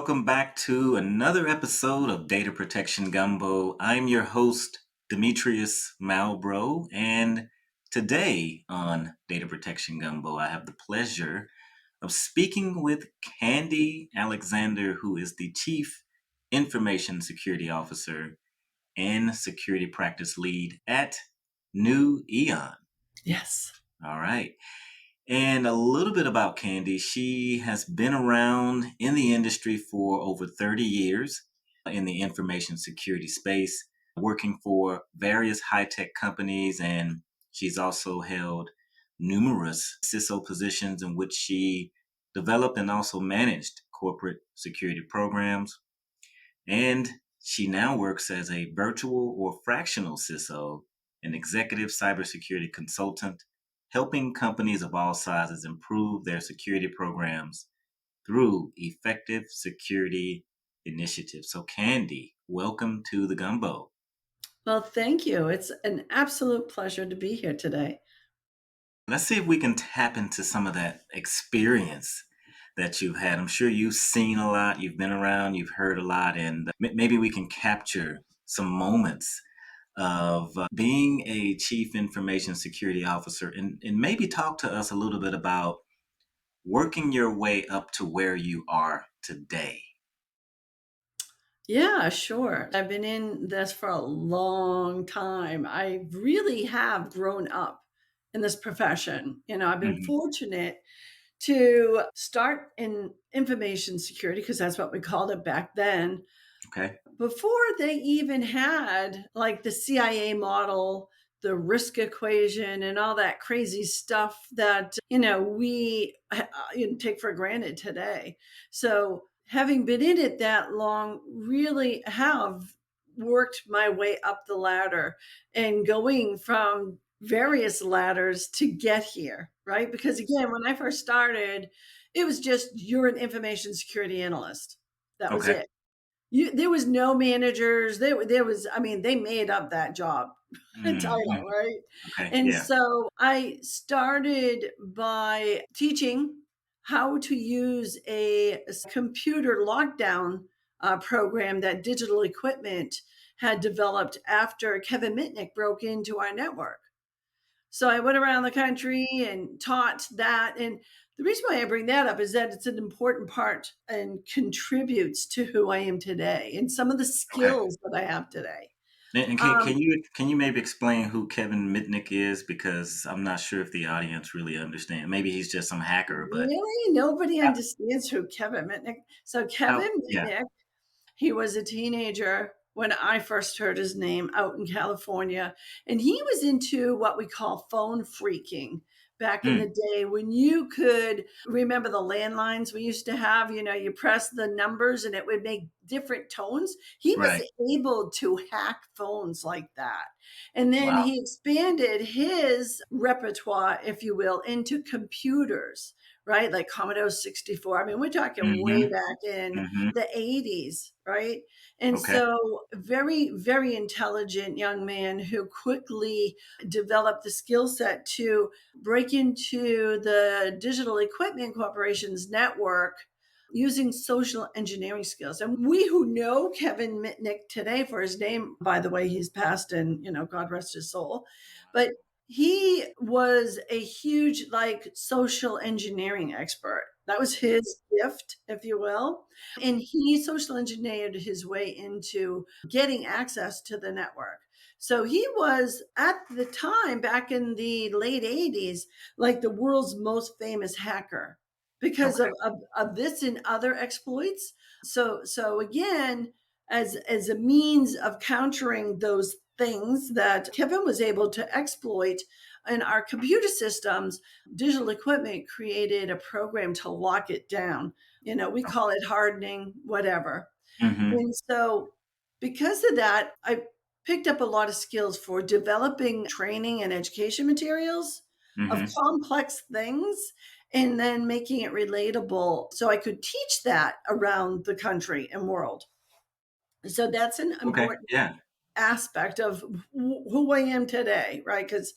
welcome back to another episode of Data Protection Gumbo. I'm your host, Demetrius Malbro, and today on Data Protection Gumbo, I have the pleasure of speaking with Candy Alexander, who is the Chief Information Security Officer and Security Practice Lead at NeuEon. Yes. All right. And a little bit about Candy. She has been around in the industry for over 30 years in the information security space, working for various high tech companies. And she's also held numerous CISO positions in which she developed and also managed corporate security programs. And she now works as a virtual or fractional CISO, an executive cybersecurity consultant, helping companies of all sizes improve their security programs through effective security initiatives. So, Candy, welcome to the Gumbo. Well, thank you. It's an absolute pleasure to be here today. Let's see if we can tap into some of that experience that you've had. I'm sure you've seen a lot, you've been around, you've heard a lot, and maybe we can capture some moments of being a chief information security officer and maybe talk to us a little bit about working your way up to where you are today. Yeah, sure. I've been in this for a long time. I really have grown up in this profession. I've been Hmm. fortunate to start in information security because that's what we called it back then. Okay. Before they even had like the CIA model, the risk equation, and all that crazy stuff that, we take for granted today. So, having been in it that long, really have worked my way up the ladder and going from various ladders to get here, right? Because again, when I first started, it was just you're an information security analyst. That was Okay. it. There was no managers. There was, I mean, they made up that job title, Hmm. right? Okay. And Yeah. so I started by teaching how to use a computer lockdown program that Digital Equipment had developed after Kevin Mitnick broke into our network. So I went around the country and taught that. And the reason why I bring that up is that it's an important part and contributes to who I am today and some of the Okay. skills that I have today. And Um, can you maybe explain who Kevin Mitnick is? Because I'm not sure if the audience really understand. Maybe he's just some hacker, but Really, nobody how, understands who Kevin Mitnick. So how Kevin yeah. Mitnick, he was a teenager when I first heard his name out in California. And he was into what we call phone freaking back in the Mm, day when you could remember the landlines we used to have. You press the numbers and it would make different tones. He right. was able to hack phones like that. And then Wow. he expanded his repertoire, if you will, into computers, right? Like Commodore 64. I mean, we're talking way Hmm. back in Hmm. the 80s, right? And Okay. so, very, very intelligent young man who quickly developed the skill set to break into the Digital Equipment Corporation's network using social engineering skills. And we who know Kevin Mitnick today for his name, by the way, he's passed and, God rest his soul, but he was a huge like social engineering expert. That was his gift, if you will. And he social engineered his way into getting access to the network. So he was at the time back in the late 80s, like the world's most famous hacker because Okay. of this and other exploits. So again, as a means of countering those things that Kevin was able to exploit in our computer systems, Digital Equipment created a program to lock it down. We call it hardening, whatever. Hmm. And so, because of that, I picked up a lot of skills for developing training and education materials of Hmm. complex things and then making it relatable so I could teach that around the country and world. So, that's an Okay. important Yeah. aspect of who I am today, right? Because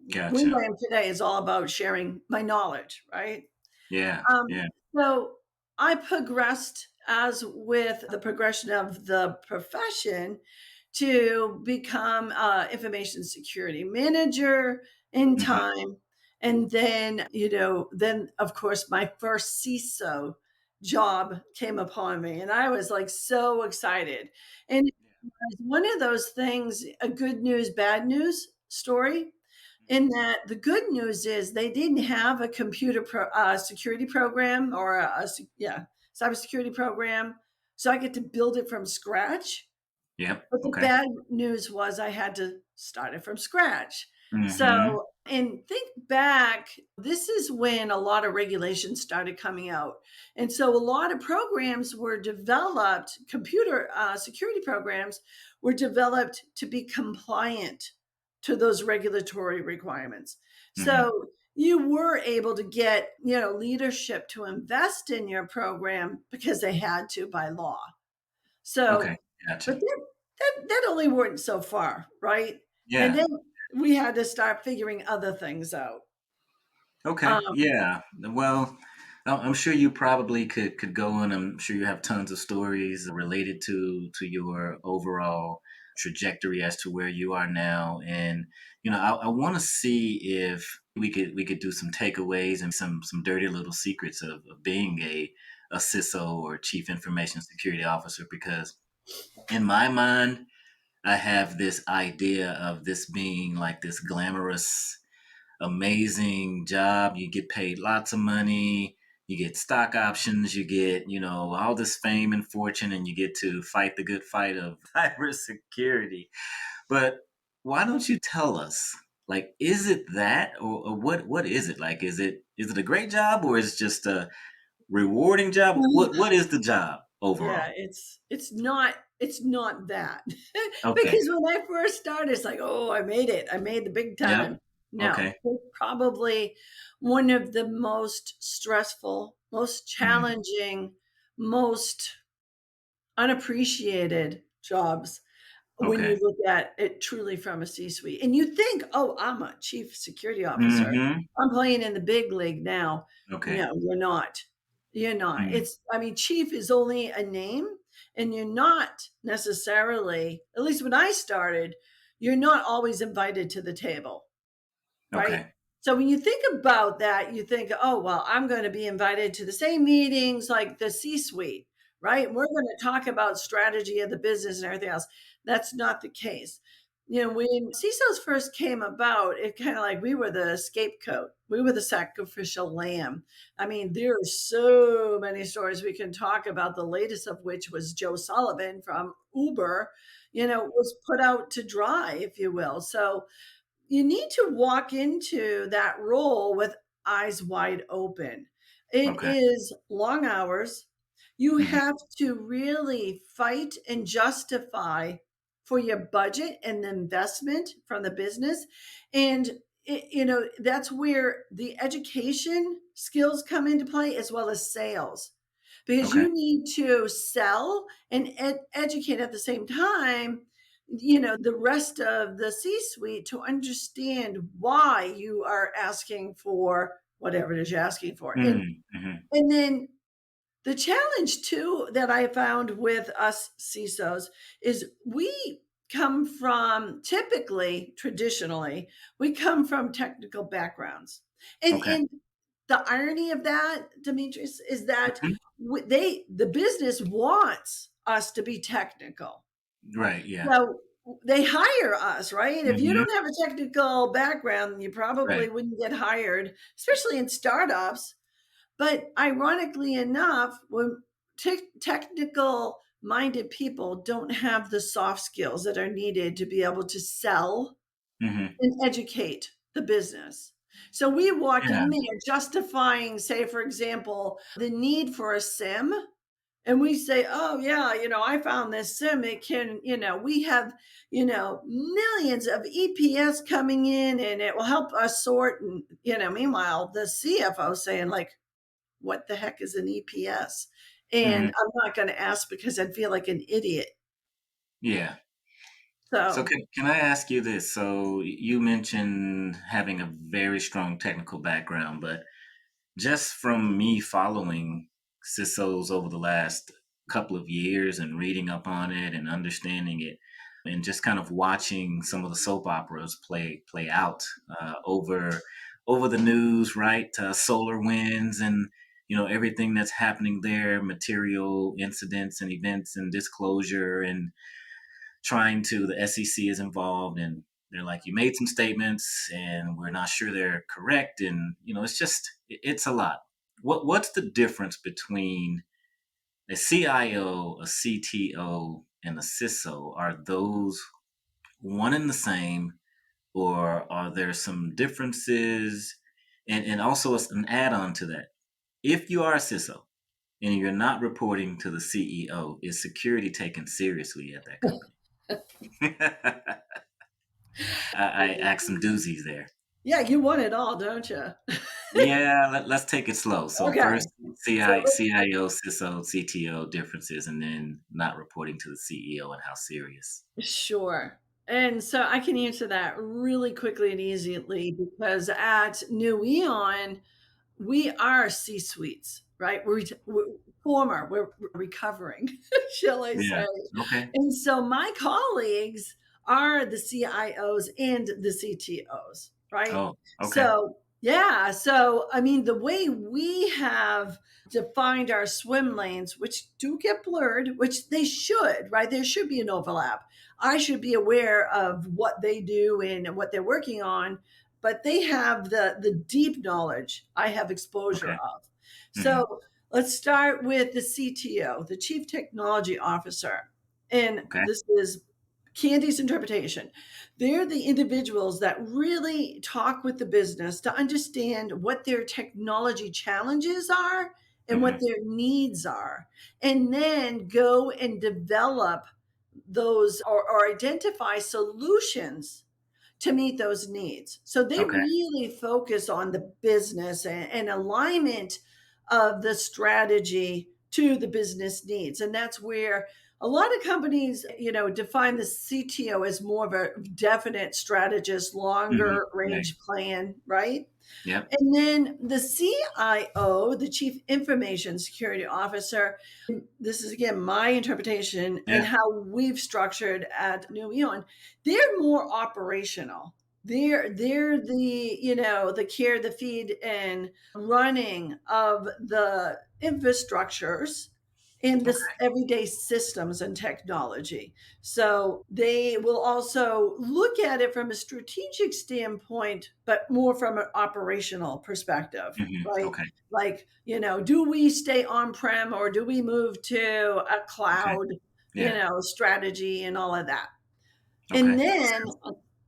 who Gotcha. I am today is all about sharing my knowledge, right? Yeah. Um, Yeah. so I progressed as with the progression of the profession, to become information security manager in Hmm. time. And then, then of course, my first CISO job came upon me, and I was like so excited. And it was one of those things, a good news, bad news story, in that the good news is they didn't have a security program or yeah, cybersecurity program. So I get to build it from scratch. Yep. But the Okay. bad news was I had to start it from scratch. Hmm. So, and think back, this is when a lot of regulations started coming out. And so a lot of programs were developed, computer security programs were developed to be compliant to those regulatory requirements. Hmm. So you were able to get, leadership to invest in your program because they had to by law. Okay. So, but Gotcha. that only went so far, right? And Yeah. then we had to start figuring other things out. Okay. Um, Yeah. Well, I'm sure you probably could go on. I'm sure you have tons of stories related to your overall trajectory as to where you are now. And I want to see if we could do some takeaways and some dirty little secrets of being a CISO or Chief Information Security Officer. Because in my mind, I have this idea of this being like this glamorous, amazing job. You get paid lots of money. You get stock options. You get, all this fame and fortune, and you get to fight the good fight of cybersecurity. But why don't you tell us? Like, is it that, or what is it? Like, is it a great job, or is it just a rewarding job? What is the job yeah, overall? it's not that. Okay. Because when I first started, it's like, oh, I made it. I made the big Yep. time. No, Okay. it's probably one of the most stressful, most Mm. challenging, most unappreciated jobs when you Okay. look at it truly from a C-suite. And you think, "Oh, I'm a chief security officer. Mm-hmm. I'm playing in the big league now." Okay. No, you're not. You're not. Mm. I mean, chief is only a name, and you're not necessarily, at least when I started, you're not always invited to the table, right? Okay. So when you think about that, you think, oh, well, I'm going to be invited to the same meetings like the C suite, right? We're going to talk about strategy of the business and everything else. That's not the case. When CISOs first came about, it kind of like we were the scapegoat, we were the sacrificial lamb. I mean, there are so many stories we can talk about, the latest of which was Joe Sullivan from Uber, was put out to dry, if you will. So, you need to walk into that role with eyes wide open. It Okay. is long hours. You Mhm. have to really fight and justify for your budget and the investment from the business. And that's where the education skills come into play as well as sales, because Okay. you need to sell and educate at the same time, the rest of the C suite to understand why you are asking for whatever it is you're asking for. And Mhm. Mhm. and then the challenge too that I found with us CISOs is we come from, typically, traditionally, we come from technical backgrounds. And Okay. the irony of that, Demetrius, is that Mhm. the business wants us to be technical. Right. Yeah. So they hire us, right? If you Mhm. don't have a technical background, you Right. probably wouldn't get hired, especially in startups. But ironically enough, when technical minded people don't have the soft skills that are needed to be able to sell Mhm. and educate the business. So we walk Yeah. in there justifying, say, for example, the need for a SIM. And we say, oh, yeah, I found this SIM. It can, we have, millions of EPS coming in and it will help us sort. And, meanwhile, the CFO saying, like, what the heck is an EPS? And Mhm. I'm not going to ask because I'd feel like an idiot. Yeah. So So, can I ask you this? So you mentioned having a very strong technical background, but just from me following CISOs over the last couple of years and reading up on it and understanding it, and just kind of watching some of the soap operas play out over the news, right? Solar winds and everything that's happening there, material incidents and events and disclosure, and trying to the SEC is involved, and they're like, you made some statements and we're not sure they're correct, and it's just it's a lot. What's the difference between a CIO, a CTO, and a CISO? Are those one and the same, or are there some differences? And also an add-on to that, if you are a CISO and you're not reporting to the CEO, is security taken seriously at that company? I asked some doozies there. Yeah, you want it all, don't you? Yeah, let's take it slow. So Okay. first, So CIO, CISO, CTO differences, and then not reporting to the CEO and how serious. sure. And so I can answer that really quickly and easily because at NeuEon, we are C-suites, right? We're former, we're recovering, shall I Yeah. say. Okay. And so my colleagues are the CIOs and the CTOs, right? Oh, okay. So, yeah. So, I mean, the way we have defined our swim lanes, which do get blurred, which they should, right? There should be an overlap. I should be aware of what they do and what they're working on, but they have the deep knowledge I have exposure Okay. of. Hmm. So let's start with the CTO, the Chief Technology Officer. And Okay. this is Candy's interpretation. They're the individuals that really talk with the business to understand what their technology challenges are and what Hmm. their needs are, and then go and develop those or identify solutions to meet those needs. So they Okay. really focus on the business and alignment of the strategy to the business needs. And that's where a lot of companies, define the CTO as more of a definite strategist, Hmm. longer Right. range plan, right? Yep. And then the CIO, the Chief Information Security Officer, this is again my interpretation and Yeah. how we've structured at NeuEon, they're more operational. They're the care, the feed, and running of the infrastructures in this Okay. everyday systems and technology. So they will also look at it from a strategic standpoint, but more from an operational perspective, Hmm. right? Okay. Like, do we stay on prem or do we move to a Okay. cloud, Yeah. strategy and all of that? And Okay. then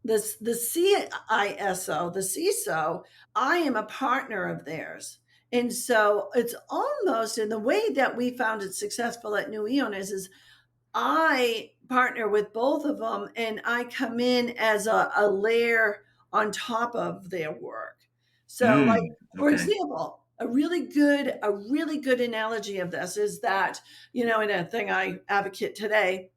the CISO, the CISO, I am a partner of theirs. And so it's almost in the way that we found it successful at New Eon is I partner with both of them and I come in as a layer on top of their work. So like Mm. for Okay. example, a really good analogy of this is that, in a thing I advocate today,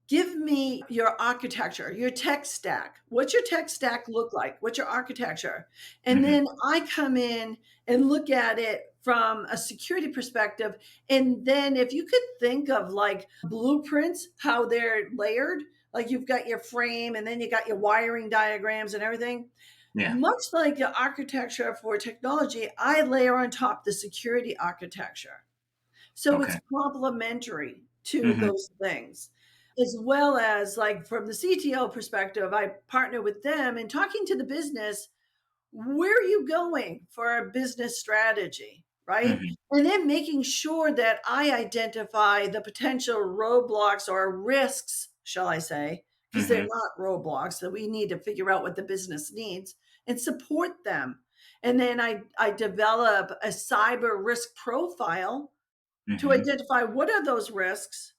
give me your architecture, your tech stack. What's your tech stack look like? What's your architecture? And Hmm. then I come in and look at it from a security perspective. And then if you could think of like blueprints, how they're layered, like you've got your frame and then you got your wiring diagrams and everything. Yeah. Much like the architecture for technology, I layer on top the security architecture. So Okay. it's complementary to Hmm. those things. As well as like from the CTO perspective, I partner with them and talking to the business, where are you going for a business strategy, right? Hmm. And then making sure that I identify the potential roadblocks or risks, shall I say, because they're Hmm. not roadblocks that we need to figure out what the business needs and support them. And then I develop a cyber risk profile to Hmm. identify what are those risks,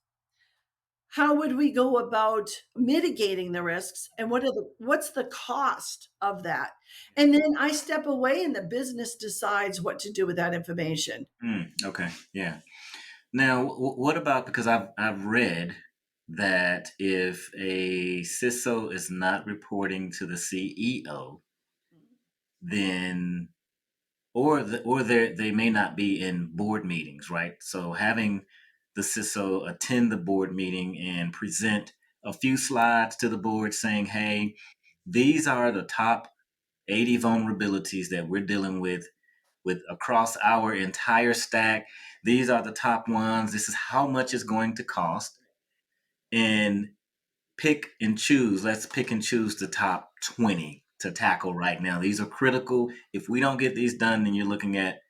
how would we go about mitigating the risks, and what's the cost of that, and then I step away and the business decides what to do with that information. Mm. Okay. Yeah. Now, what about, because I've read that if a CISO is not reporting to the CEO, then, or they may not be in board meetings, right? So having the CISO attend the board meeting and present a few slides to the board saying, "Hey, these are the top 80 vulnerabilities that we're dealing with across our entire stack. These are the top ones. This is how much it's going to cost." And pick and choose. Let's pick and choose the top 20 to tackle right now. These are critical. If we don't get these done, then you're looking at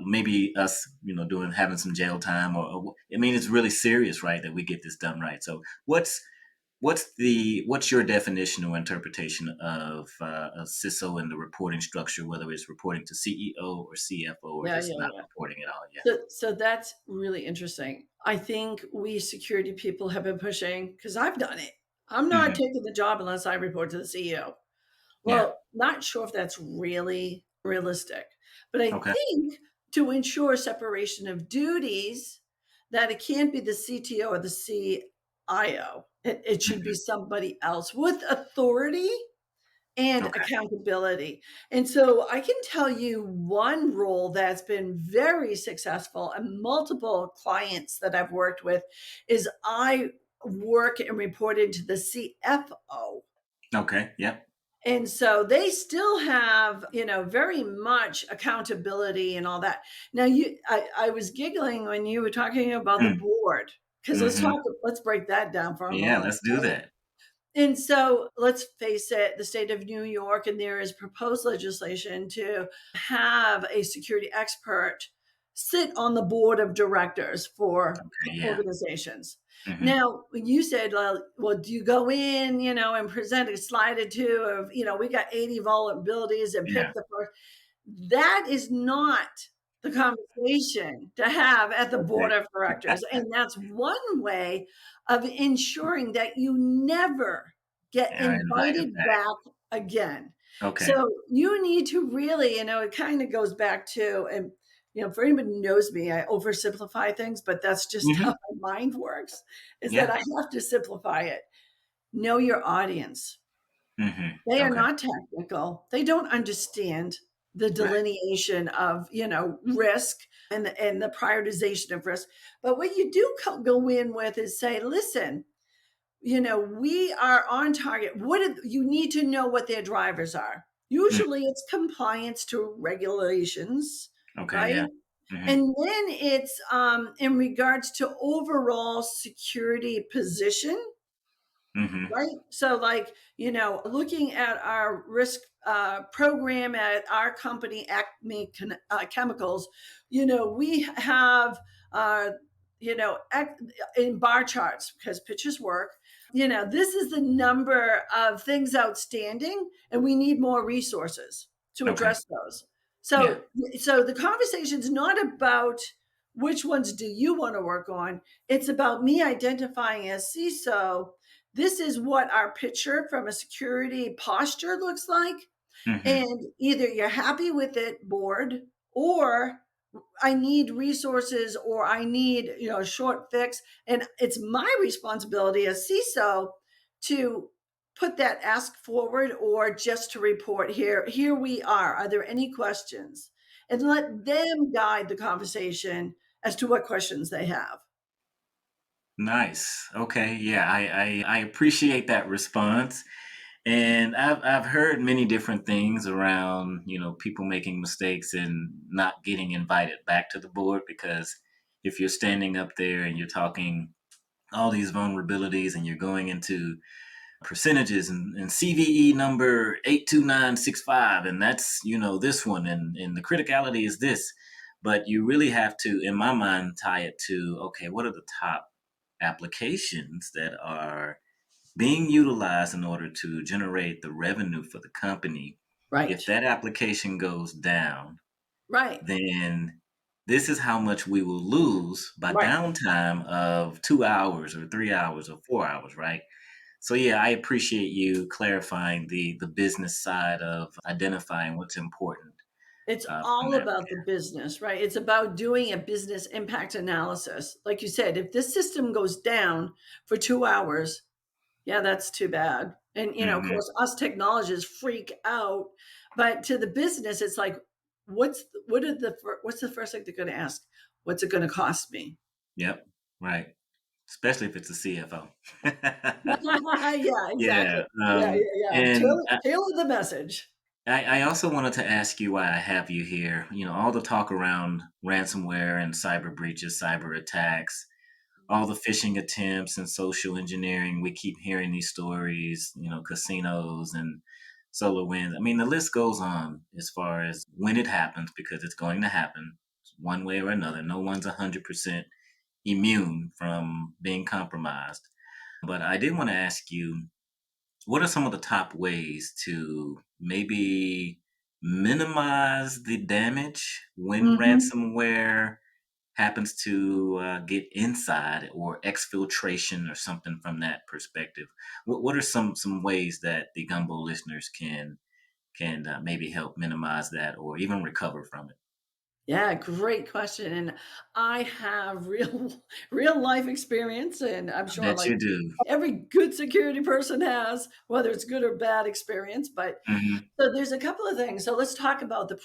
maybe us, doing having some jail time, or I mean, it's really serious, right? That we get this done right. So, what's your definition or interpretation of a CISO and the reporting structure, whether it's reporting to CEO or CFO or Yeah, just yeah, not yeah. reporting at all? Yeah. So that's really interesting. I think we security people have been pushing because I've done it. I'm not Hmm. taking the job unless I report to the CEO. Yeah. Well, not sure if that's really realistic, but I Okay. think to ensure separation of duties, that it can't be the CTO or the CIO. It should be Hmm. somebody else with authority and Okay. accountability. And so I can tell you one role that's been very successful and multiple clients that I've worked with is I work and report into the CFO. Okay. Yep. And so they still have, very much accountability and all that. Now I was giggling when you were talking about the board because Mm-hmm. let's break that down for a Yeah. moment. Let's do that. And so let's face it, the state of New York, and there is proposed legislation to have a security expert sit on the board of directors for Okay. Yeah. organizations. Hmm. Now, when you said, well, do you go in, and present a slide or two of, we got 80 vulnerabilities and Yeah. pick the first? That is not the conversation to have at the board Okay. of directors. And that's one way of ensuring that you never get Yeah. Invite it invited back. back again. Okay. So you need to really, it kind of goes back to, and for anybody who knows me, I oversimplify things, but that's just how Hmm. my mind works, is that Yeah. I have to simplify it. Know your audience. Hmm. They are Okay. not technical. They don't understand the Right. delineation of, risk and the prioritization of risk. But what you do go in with is say, listen, we are on target. You need to know what their drivers are. Mm. Usually it's compliance to regulations, Okay. right? Yeah. Hmm. And then it's in regards to overall security position, Hmm. right? So, like, looking at our risk program at our company, Acme Chemicals, we have, in bar charts because pictures work. This is the number of things outstanding, and we need more resources to Okay. address those. Yeah. So the conversation is not about which ones do you want to work on. It's about me identifying as CISO, this is what our picture from a security posture looks like. Hmm. And either you're happy with it, board, or I need resources, or I need, a short fix. And it's my responsibility as CISO to put that ask forward or just to report here we are. Are there any questions? And let them guide the conversation as to what questions they have. Nice. Okay. Yeah. I appreciate that response. And I've heard many different things around, people making mistakes and not getting invited back to the board because if you're standing up there and you're talking all these vulnerabilities and you're going into percentages and CVE number 82965 and that's this one and the criticality is this, but you really have to, in my mind, tie it to, okay, what are the top applications that are being utilized in order to generate the revenue for the company. If Right. that application goes down, Right. then this is how much we will lose by Right. downtime of 2 hours or 3 hours or 4 hours, right? So yeah, I appreciate you clarifying the business side of identifying what's important It's from all that. about the business, right? It's about doing a business impact analysis. Like you said, if this system goes down for 2 hours, yeah, that's too bad. And, of Hmm. course, us technologists freak out. But to the business, it's like, what's the first thing they're going to ask? What's it going to cost me? Yep. Right. Especially if it's a CFO. Yeah, exactly. Yeah. Yeah, yeah, yeah. And Tailor the message. I also wanted to ask you why I have you here. All the talk around ransomware and cyber breaches, cyber attacks, all the phishing attempts and social engineering. We keep hearing these stories, casinos and solar winds. I mean, the list goes on as far as when it happens, because it's going to happen one way or another. No one's 100% immune from being compromised. But I did want to ask you, what are some of the top ways to maybe minimize the damage when Mhm. ransomware happens to get inside, or exfiltration or something from that perspective? What are some ways that the Gumbo listeners can maybe help minimize that or even recover from it? Yeah, great question. And I have real real life experience, and I'm I sure bet like you do. every good security person has, whether it's good or bad experience. But Hmm. so there's a couple of things. So let's talk about the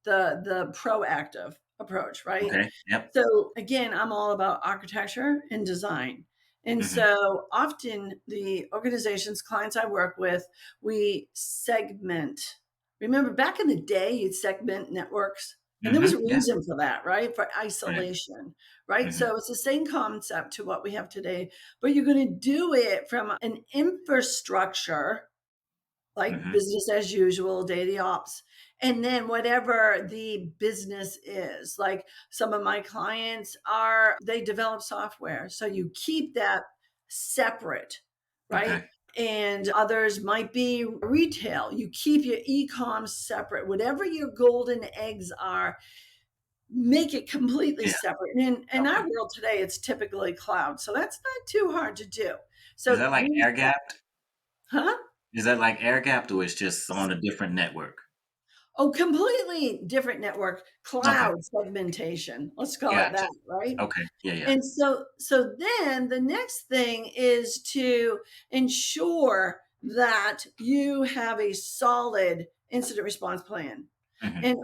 proactive approach, right? Okay. Yep. So again, I'm all about architecture and design. And Hmm. so often the organizations, clients I work with, we segment. Remember back in the day, you'd segment networks. And there was a Yeah. reason for that, right? For Right. isolation, right? Hmm. So it's the same concept to what we have today, but you're going to do it from an infrastructure like Hmm. business as usual, daily ops. And then whatever the business is, like some of my clients they develop software. So you keep that separate, right? Okay. And others might be retail. You keep your e-com separate. Whatever your golden eggs are, make it completely Yeah. separate. And in our Okay. world today, it's typically cloud. So that's not too hard to do. Is So that like do air that. gapped? Huh? Is that like air gapped, or it's just on a different network? Oh, completely different network, Okay. cloud segmentation. Let's call it Gotcha. that, right? Okay. Yeah. Yeah. And so then the next thing is to ensure that you have a solid incident response plan. Hmm. And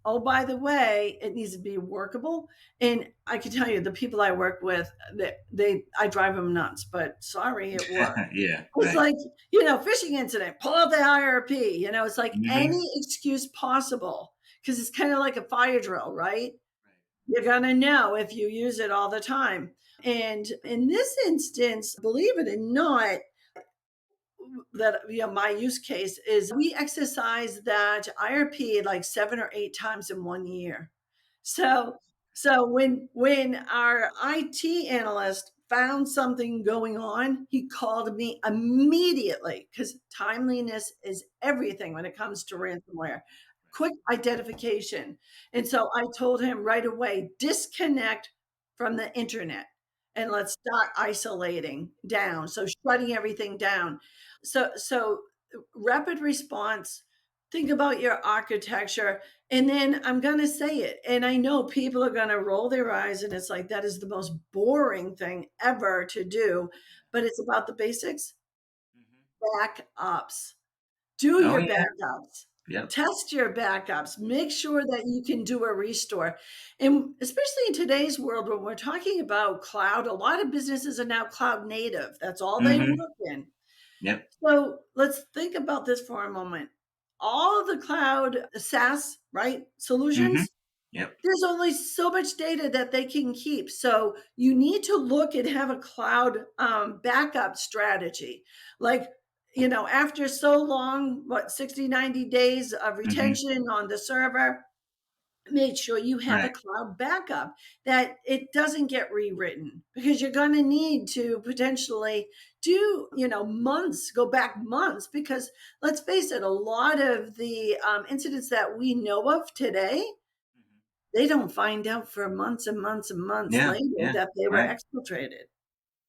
oh, by the way, it needs to be workable. And I can tell you, the people I work with, I drive them nuts. But sorry, it works. Yeah. It's Right. like, phishing incident, pull out the IRP. It's like any Hmm. excuse possible because it's kind of like a fire drill, right? Right. You're going to know if you use it all the time. And in this instance, believe it or not, that my use case is we exercise that IRP like 7 or 8 times in one year. So when our IT analyst found something going on, he called me immediately because timeliness is everything when it comes to ransomware. Quick identification. And so I told him right away, disconnect from the internet and let's start isolating down. So shutting everything down. So rapid response, think about your architecture. And then I'm going to say it. And I know people are going to roll their eyes and it's like, that is the most boring thing ever to do. But it's about the basics. Hmm. Backups. Do Oh your yeah. backups. Yep. Test your backups. Make sure that you can do a restore. And especially in today's world, when we're talking about cloud, a lot of businesses are now cloud native. That's all they Hmm. work in. Yep. So let's think about this for a moment. All of the cloud SaaS, right, Hmm. solutions, Yep. there's only so much data that they can keep. So you need to look and have a cloud backup strategy. Like, after so long, 60, 90 days of Hmm. retention on the server, make sure you have a Right. cloud backup that it doesn't get rewritten because you're going to need to potentially do months go back months because let's face it, a lot of the incidents that we know of today, Hmm. they don't find out for months and months and months Yeah. later Yeah. that they were Right. exfiltrated.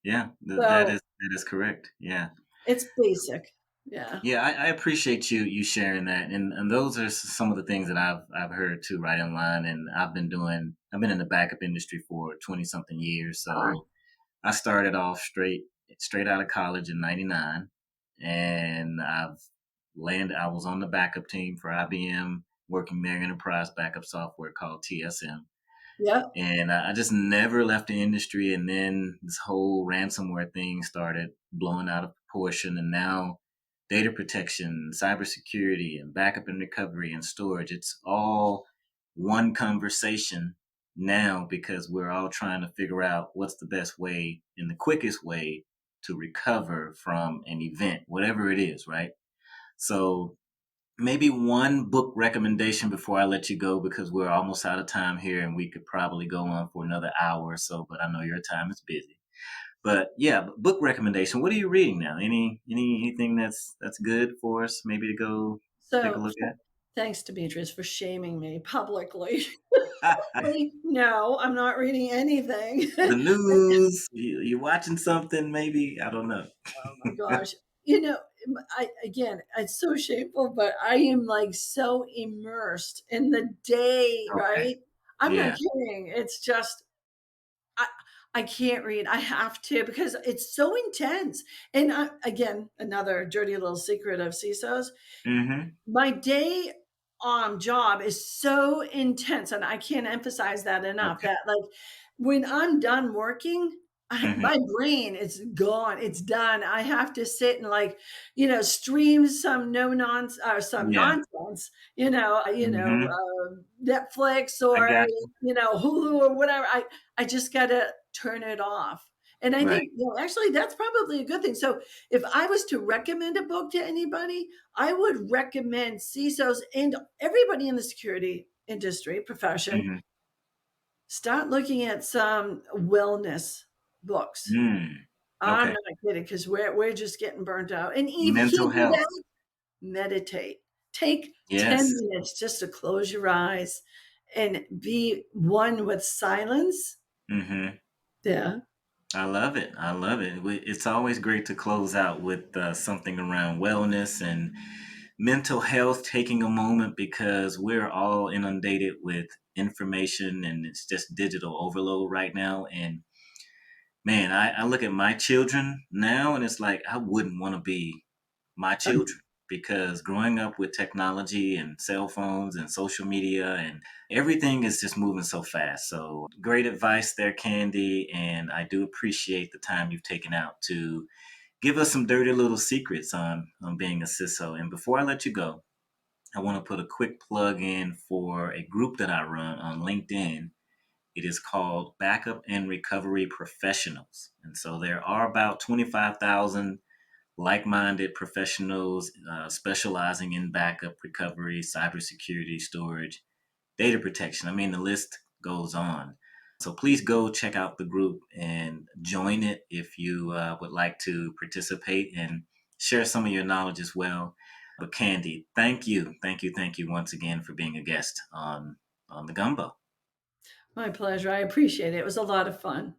Yeah. So That is correct. Yeah. it's basic. Yeah. Yeah. I appreciate you sharing that, and those are some of the things that I've heard too, right in line. And I've been in the backup industry for 20 something years. Ah, So I started off straight out of college in '99, and I was on the backup team for IBM. working their enterprise backup software called TSM. Yeah. And I just never left the industry. And then this whole ransomware thing started blowing out of proportion. And now data protection, cybersecurity, and backup and recovery and storage, it's all one conversation now because we're all trying to figure out what's the best way and the quickest way to recover from an event, whatever it is, right? So maybe one book recommendation before I let you go because we're almost out of time here and we could probably go on for another hour or so, but I know your time is busy. But yeah, book recommendation. What are you reading now? Anything that's good for us maybe to go take a So, look thanks, Demetrius, for shaming me publicly. at? No, I'm not reading anything. The news, you watching something maybe? I don't know. Oh my gosh. You know, I again, it's so shameful, but I am like so immersed in the day, Okay. right? I'm not Yeah. kidding. It's just I I can't read. I have to because it's so intense. And again, another dirty little secret of CISOs. Mhm. My day job is so intense, and I can't emphasize that enough, Okay. that, like, when I'm done working, Mhm. my brain is gone, it's done. I have to sit and, like, stream some no nonsense or some Yeah. nonsense, Mhm. Netflix I or, got you. Hulu or whatever. I just gotta turn it off. And I Right. think, actually, that's probably a good thing. So, if I was to recommend a book to anybody, I would recommend CISOs and everybody in the security industry profession Mhm. start looking at some wellness books. Mm. I'm Okay. not kidding because we're just getting burnt out. And if you Mental can't do health. that, meditate. Take 10 Yes. minutes just to close your eyes and be one with silence. Mhm. Yeah. I love it. I love it. It's always great to close out with something around wellness and mental health, taking a moment because we're all inundated with information and it's just digital overload right now. And man, I look at my children now and it's like I wouldn't want to be my children because growing up with technology and cell phones and social media and everything is just moving so fast. So great advice there, Candy. And I do appreciate the time you've taken out to give us some dirty little secrets on being a CISO. And before I let you go, I want to put a quick plug in for a group that I run on LinkedIn. It is called Backup and Recovery Professionals. And so there are about 25,000 like minded professionals specializing in backup recovery, cybersecurity, storage, data protection. I mean, the list goes on. So please go check out the group and join it if you would like to participate and share some of your knowledge as well. But Candy, thank you, thank you, thank you once again for being a guest on the Gumbo. My pleasure. I appreciate it. It was a lot of fun.